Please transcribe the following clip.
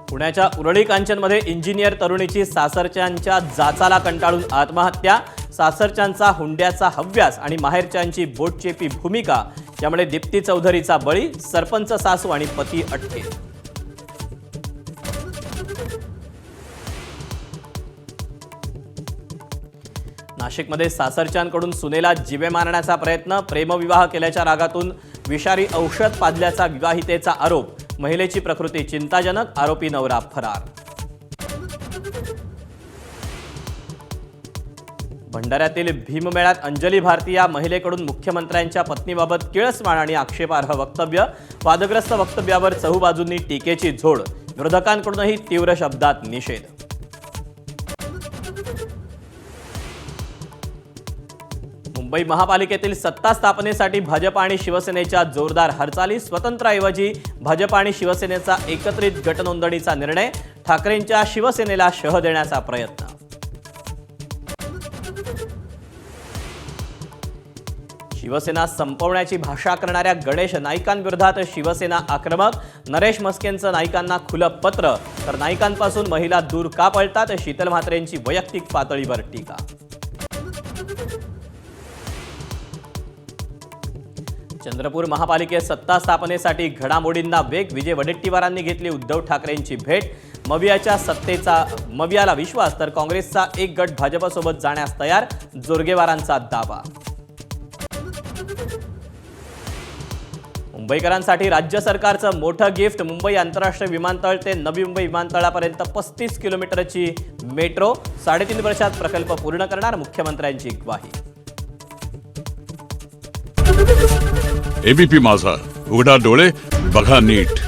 पुण्याच्या उरळी कांचनमध्ये इंजिनियर तरुणीची सासरच्यांच्या जाचाला कंटाळून आत्महत्या। सासरच्यांचा हुंड्याचा हव्यास आणि माहेरच्यांची बोटचेपी भूमिका यामुळे दीप्ती चौधरीचा बळी। सरपंच सासू आणि पती अटकेत। नाशिकमध्ये सासरच्यांकडून सुनेला जीवे मारण्याचा प्रयत्न। प्रेमविवाह केल्याच्या रागातून विषारी औषध पाजल्याचा विवाहितेचा आरोप। महिलेची प्रकृती चिंताजनक। आरोपी नवरा फरार। भंडाऱ्यातील भीममेळ्यात अंजली भारती या महिलेकडून मुख्यमंत्र्यांच्या पत्नीबाबत किळसवाण आणि आक्षेपार्ह वक्तव्य। वादग्रस्त वक्तव्यावर चहूबाजूंनी टीकेची झोड। विरोधकांकडूनही तीव्र शब्दात निषेध। मुंबई महापालिकेतील सत्ता स्थापनेसाठी भाजप आणि शिवसेनेच्या जोरदार हालचाली। स्वतंत्रऐवजी भाजप आणि शिवसेनेचा एकत्रित गटनोंदणीचा निर्णय। ठाकरेंच्या शिवसेनेला शह देण्याचा प्रयत्न। शिवसेना संपवण्याची भाषा करणाऱ्या गणेश नाईकांविरोधात शिवसेना आक्रमक। नरेश म्हस्केंचं नाईकांना खुलं पत्र। तर नाईकांपासून महिला दूर का पळतात? शीतल म्हात्रेंची वैयक्तिक पातळीवर टीका। चंद्रपूर महापालिकेत सत्ता स्थापनेसाठी घडामोडींना वेग। विजय वडेट्टीवारांनी घेतली उद्धव ठाकरेंची भेट। मवियाला विश्वास तर काँग्रेसचा एक गट भाजपसोबत जाण्यास तयार। जोरगेवारांचा दावा। मुंबईकरांसाठी राज्य सरकारचं मोठं गिफ्ट। मुंबई आंतरराष्ट्रीय विमानतळ ते नवी मुंबई विमानतळापर्यंत 35 किलोमीटरची मेट्रो। 3.5 वर्षात प्रकल्प पूर्ण करणार। मुख्यमंत्र्यांची ग्वाही। एबीपी माझा, उघडा डोळे बघा नीट।